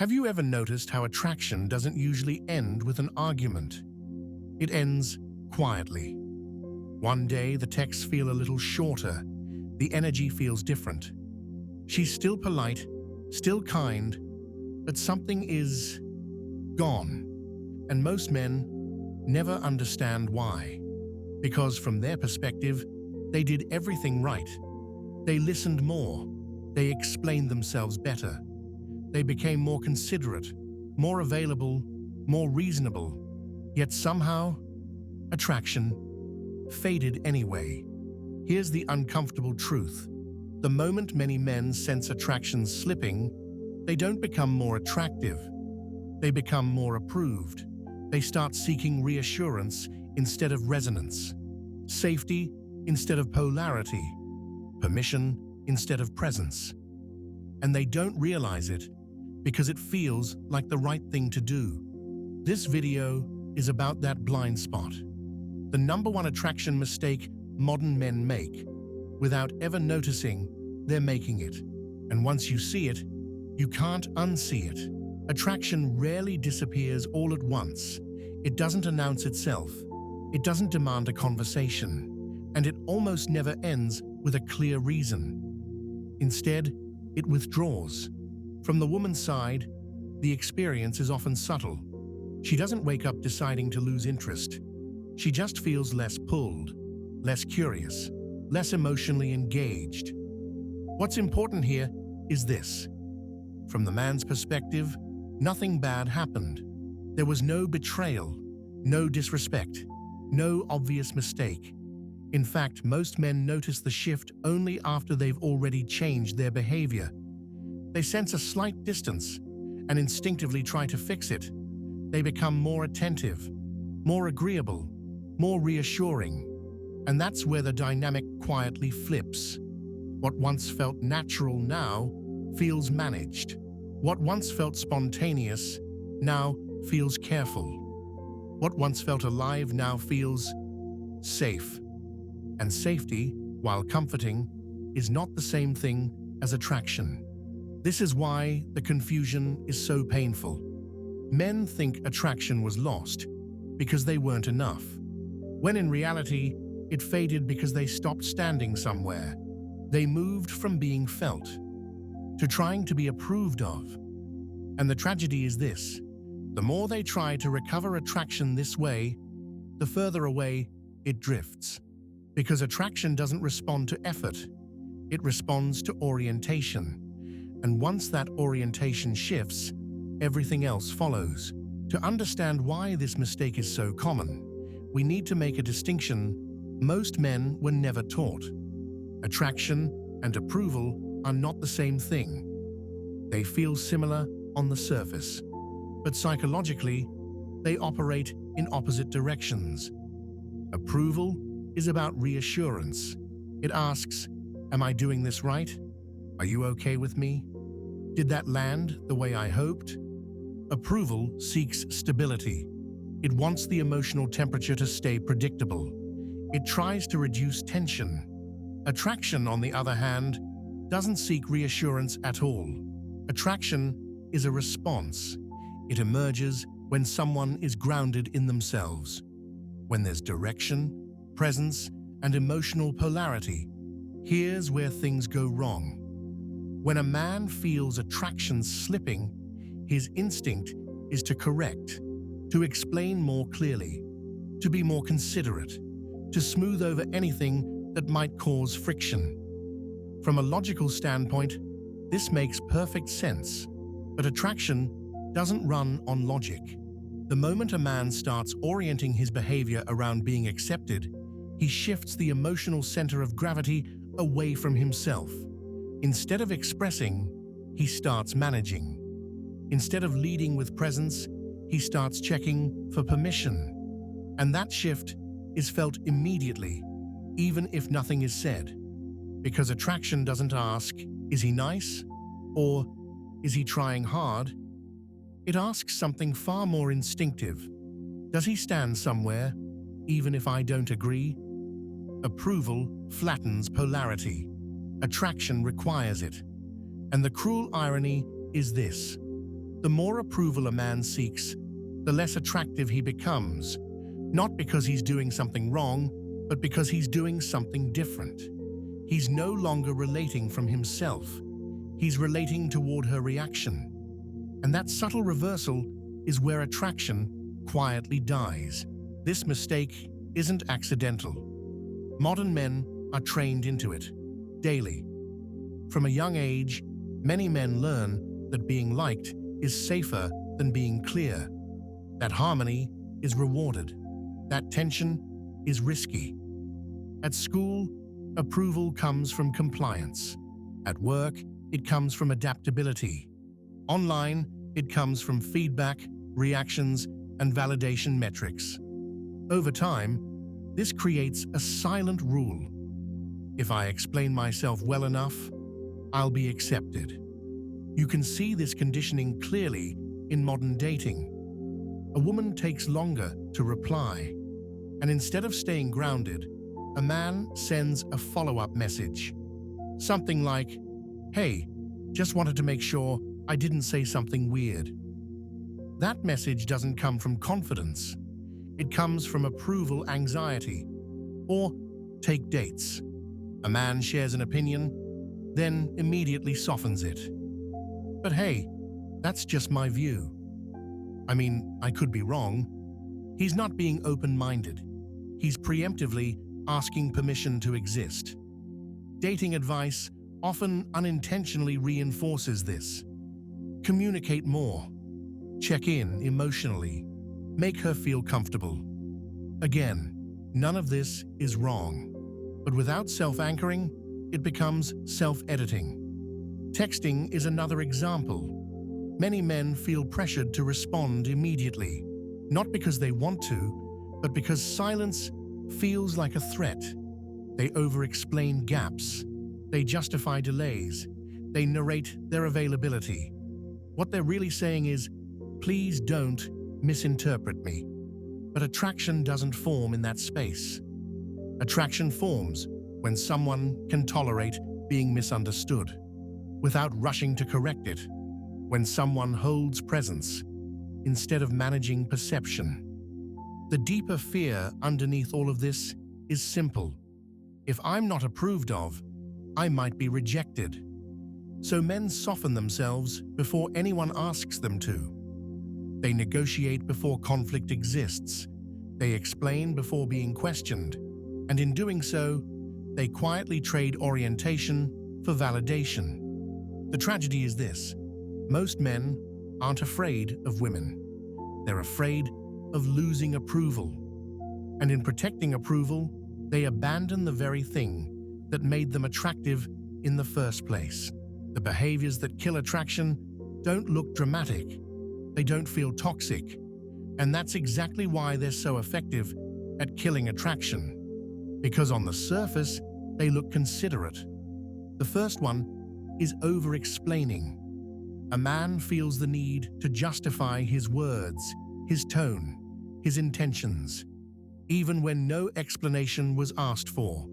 Have you ever noticed how attraction doesn't usually end with an argument? It ends quietly. One day, the texts feel a little shorter. The energy feels different. She's still polite, still kind, but something is gone. And most men never understand why. Because from their perspective, they did everything right. They listened more. They explained themselves better. They became more considerate, more available, more reasonable. Yet somehow, attraction faded anyway. Here's the uncomfortable truth. The moment many men sense attraction slipping, they don't become more attractive. They become more approved. They start seeking reassurance instead of resonance, safety instead of polarity, permission instead of presence. And they don't realize it because it feels like the right thing to do. This video is about that blind spot, the number one attraction mistake modern men make. Without ever noticing, they're making it. And once you see it, you can't unsee it. Attraction rarely disappears all at once. It doesn't announce itself. It doesn't demand a conversation. And it almost never ends with a clear reason. Instead, it withdraws. From the woman's side, the experience is often subtle. She doesn't wake up deciding to lose interest. She just feels less pulled, less curious, less emotionally engaged. What's important here is this. From the man's perspective, nothing bad happened. There was no betrayal, no disrespect, no obvious mistake. In fact, most men notice the shift only after they've already changed their behavior. They sense a slight distance and instinctively try to fix it. They become more attentive, more agreeable, more reassuring. And that's where the dynamic quietly flips. What once felt natural now feels managed. What once felt spontaneous now feels careful. What once felt alive now feels safe. And safety, while comforting, is not the same thing as attraction. This is why the confusion is so painful. Men think attraction was lost because they weren't enough, when in reality, it faded because they stopped standing somewhere. They moved from being felt to trying to be approved of. And the tragedy is this: the more they try to recover attraction this way, the further away it drifts. Because attraction doesn't respond to effort, it responds to orientation. And once that orientation shifts, everything else follows. To understand why this mistake is so common, we need to make a distinction most men were never taught. Attraction and approval are not the same thing. They feel similar on the surface, but psychologically, they operate in opposite directions. Approval is about reassurance. It asks, "Am I doing this right? Are you okay with me? Did that land the way I hoped?" Approval seeks stability. It wants the emotional temperature to stay predictable. It tries to reduce tension. Attraction, on the other hand, doesn't seek reassurance at all. Attraction is a response. It emerges when someone is grounded in themselves, when there's direction, presence, and emotional polarity. Here's where things go wrong. When a man feels attraction slipping, his instinct is to correct, to explain more clearly, to be more considerate, to smooth over anything that might cause friction. From a logical standpoint, this makes perfect sense, but attraction doesn't run on logic. The moment a man starts orienting his behavior around being accepted, he shifts the emotional center of gravity away from himself. Instead of expressing, he starts managing. Instead of leading with presence, he starts checking for permission. And that shift is felt immediately, even if nothing is said. Because attraction doesn't ask, "Is he nice?" or "Is he trying hard?" It asks something far more instinctive. Does he stand somewhere, even if I don't agree? Approval flattens polarity. Attraction requires it. And the cruel irony is this: The more approval a man seeks, the less attractive he becomes, not because he's doing something wrong, but because he's doing something different. He's no longer relating from himself. He's relating toward her reaction. And that subtle reversal is where attraction quietly dies. This mistake isn't accidental. Modern men are trained into it, daily. From a young age, many men learn that being liked is safer than being clear, that harmony is rewarded, that tension is risky. At school, approval comes from compliance. At work, it comes from adaptability. Online, it comes from feedback, reactions, and validation metrics. Over time, this creates a silent rule. If I explain myself well enough, I'll be accepted. You can see this conditioning clearly in modern dating. A woman takes longer to reply, and instead of staying grounded, a man sends a follow-up message. Something like, "Hey, just wanted to make sure I didn't say something weird." That message doesn't come from confidence. It comes from approval anxiety. Or take dates. A man shares an opinion, then immediately softens it. "But hey, that's just my view. I mean, I could be wrong." He's not being open-minded. He's preemptively asking permission to exist. Dating advice often unintentionally reinforces this. Communicate more. Check in emotionally. Make her feel comfortable. Again, none of this is wrong. But without self-anchoring, it becomes self-editing. Texting is another example. Many men feel pressured to respond immediately, not because they want to, but because silence feels like a threat. They over-explain gaps. They justify delays. They narrate their availability. What they're really saying is, "Please don't misinterpret me." But attraction doesn't form in that space. Attraction forms when someone can tolerate being misunderstood without rushing to correct it, when someone holds presence instead of managing perception. The deeper fear underneath all of this is simple. If I'm not approved of, I might be rejected. So men soften themselves before anyone asks them to. They negotiate before conflict exists. They explain before being questioned. And in doing so, they quietly trade orientation for validation. The tragedy is this: most men aren't afraid of women. They're afraid of losing approval. And in protecting approval, they abandon the very thing that made them attractive in the first place. The behaviors that kill attraction don't look dramatic. They don't feel toxic. And that's exactly why they're so effective at killing attraction. Because on the surface, they look considerate. The first one is over-explaining. A man feels the need to justify his words, his tone, his intentions, even when no explanation was asked for.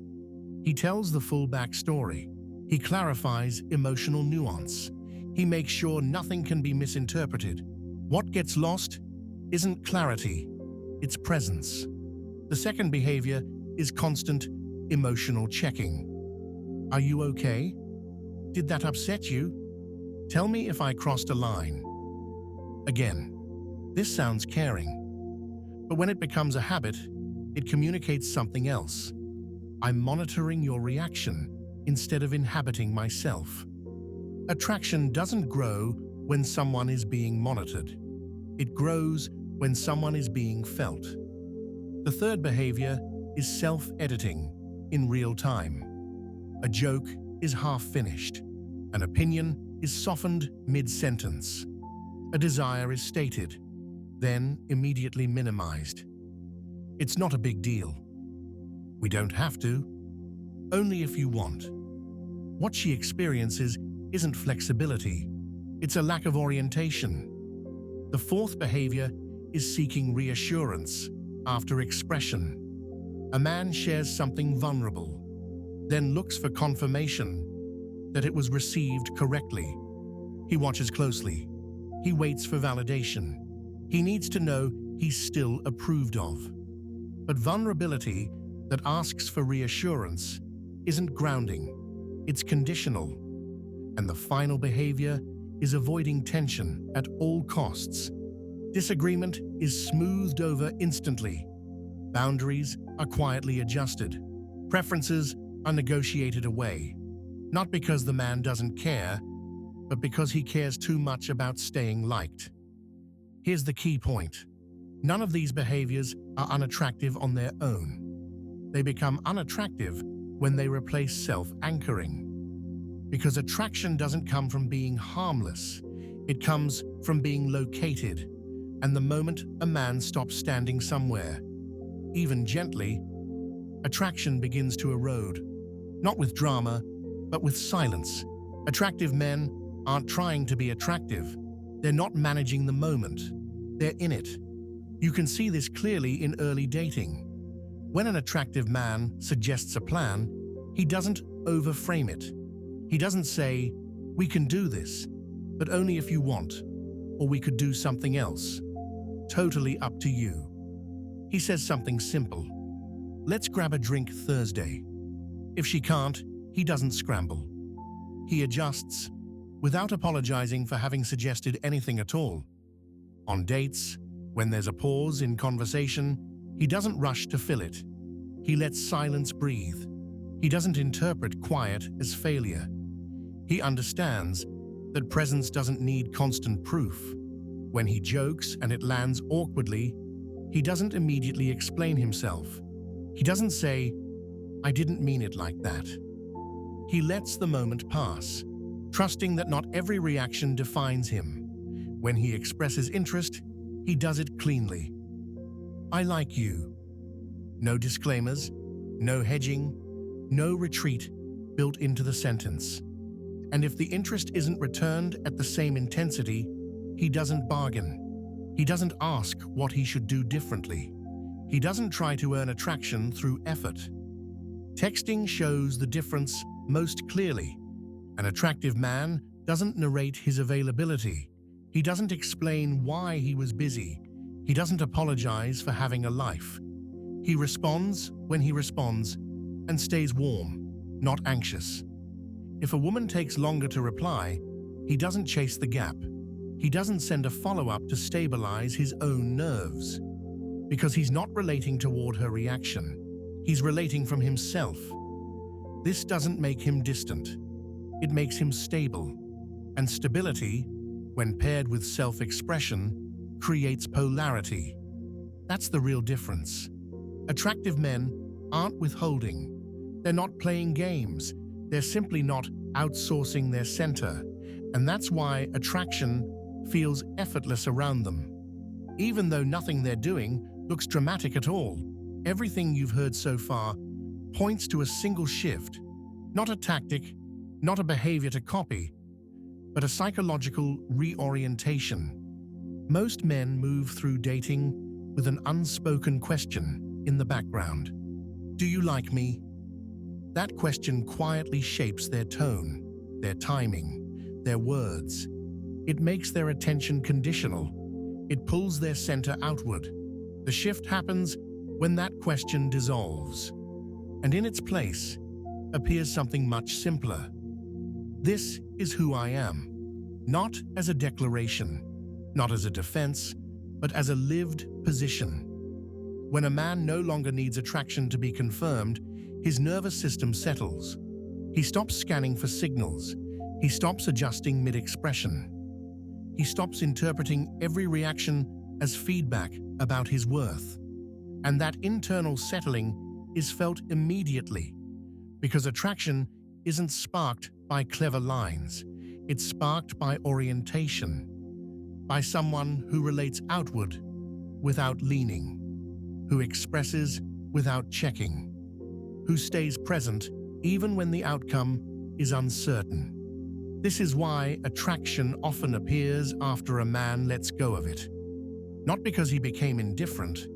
He tells the full backstory. He clarifies emotional nuance. He makes sure nothing can be misinterpreted. What gets lost isn't clarity, it's presence. The second behavior is constant emotional checking. Are you okay? Did that upset you? Tell me if I crossed a line. Again, this sounds caring. But when it becomes a habit, it communicates something else. I'm monitoring your reaction instead of inhabiting myself. Attraction doesn't grow when someone is being monitored. It grows when someone is being felt. The third behavior is self-editing in real time. A joke is half-finished. An opinion is softened mid-sentence. A desire is stated, then immediately minimized. It's not a big deal. We don't have to. Only if you want. What she experiences isn't flexibility. It's a lack of orientation. The fourth behavior is seeking reassurance after expression. A man shares something vulnerable, then looks for confirmation that it was received correctly. He watches closely. He waits for validation. He needs to know he's still approved of. But vulnerability that asks for reassurance isn't grounding. It's conditional. And the final behavior is avoiding tension at all costs. Disagreement is smoothed over instantly. Boundaries are quietly adjusted. Preferences are negotiated away. Not because the man doesn't care, but because he cares too much about staying liked. Here's the key point. None of these behaviors are unattractive on their own. They become unattractive when they replace self-anchoring. Because attraction doesn't come from being harmless. It comes from being located. And the moment a man stops standing somewhere, even gently, attraction begins to erode. Not with drama, but with silence. Attractive men aren't trying to be attractive. They're not managing the moment. They're in it. You can see this clearly in early dating. When an attractive man suggests a plan, he doesn't overframe it. He doesn't say, "We can do this, but only if you want," or "We could do something else. Totally up to you." He says something simple. "Let's grab a drink Thursday." If she can't, he doesn't scramble. He adjusts, without apologizing for having suggested anything at all. On dates, when there's a pause in conversation, he doesn't rush to fill it. He lets silence breathe. He doesn't interpret quiet as failure. He understands that presence doesn't need constant proof. When he jokes and it lands awkwardly, he doesn't immediately explain himself. He doesn't say, "I didn't mean it like that." He lets the moment pass, trusting that not every reaction defines him. When he expresses interest, he does it cleanly. "I like you." No disclaimers, no hedging, no retreat built into the sentence. And if the interest isn't returned at the same intensity, he doesn't bargain. He doesn't ask what he should do differently. He doesn't try to earn attraction through effort. Texting shows the difference most clearly. An attractive man doesn't narrate his availability. He doesn't explain why he was busy. He doesn't apologize for having a life. He responds when he responds and stays warm, not anxious. If a woman takes longer to reply, he doesn't chase the gap. He doesn't send a follow-up to stabilize his own nerves. Because he's not relating toward her reaction. He's relating from himself. This doesn't make him distant. It makes him stable. And stability, when paired with self-expression, creates polarity. That's the real difference. Attractive men aren't withholding. They're not playing games. They're simply not outsourcing their center. And that's why attraction feels effortless around them. Even though nothing they're doing looks dramatic at all, everything you've heard so far points to a single shift, not a tactic, not a behavior to copy, but a psychological reorientation. Most men move through dating with an unspoken question in the background. "Do you like me?" That question quietly shapes their tone, their timing, their words. It makes their attention conditional. It pulls their center outward. The shift happens when that question dissolves. And in its place appears something much simpler. "This is who I am," not as a declaration, not as a defense, but as a lived position. When a man no longer needs attraction to be confirmed, his nervous system settles. He stops scanning for signals. He stops adjusting mid-expression. He stops interpreting every reaction as feedback about his worth. And that internal settling is felt immediately, because attraction isn't sparked by clever lines. It's sparked by orientation, by someone who relates outward without leaning, who expresses without checking, who stays present even when the outcome is uncertain. This is why attraction often appears after a man lets go of it. Not because he became indifferent,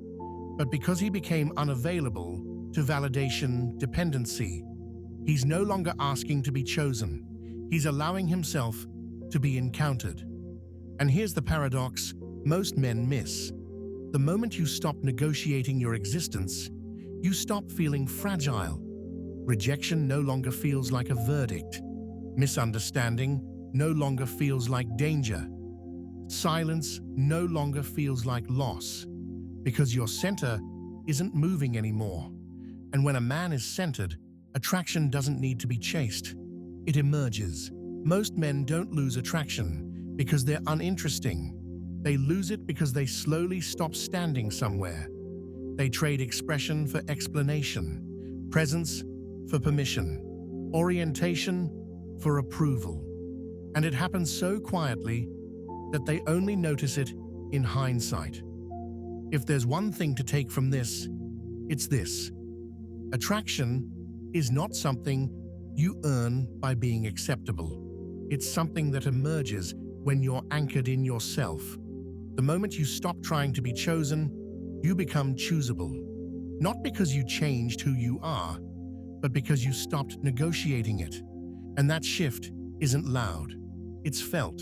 but because he became unavailable to validation dependency. He's no longer asking to be chosen. He's allowing himself to be encountered. And here's the paradox most men miss. The moment you stop negotiating your existence, you stop feeling fragile. Rejection no longer feels like a verdict. Misunderstanding no longer feels like danger. Silence no longer feels like loss, because your center isn't moving anymore. And when a man is centered, attraction doesn't need to be chased. It emerges. Most men don't lose attraction because they're uninteresting. They lose it because they slowly stop standing somewhere. They trade expression for explanation, presence for permission, orientation for approval. And it happens so quietly that they only notice it in hindsight. If there's one thing to take from this, it's this. Attraction is not something you earn by being acceptable. It's something that emerges when you're anchored in yourself. The moment you stop trying to be chosen, you become choosable. Not because you changed who you are, but because you stopped negotiating it. And that shift isn't loud. It's felt.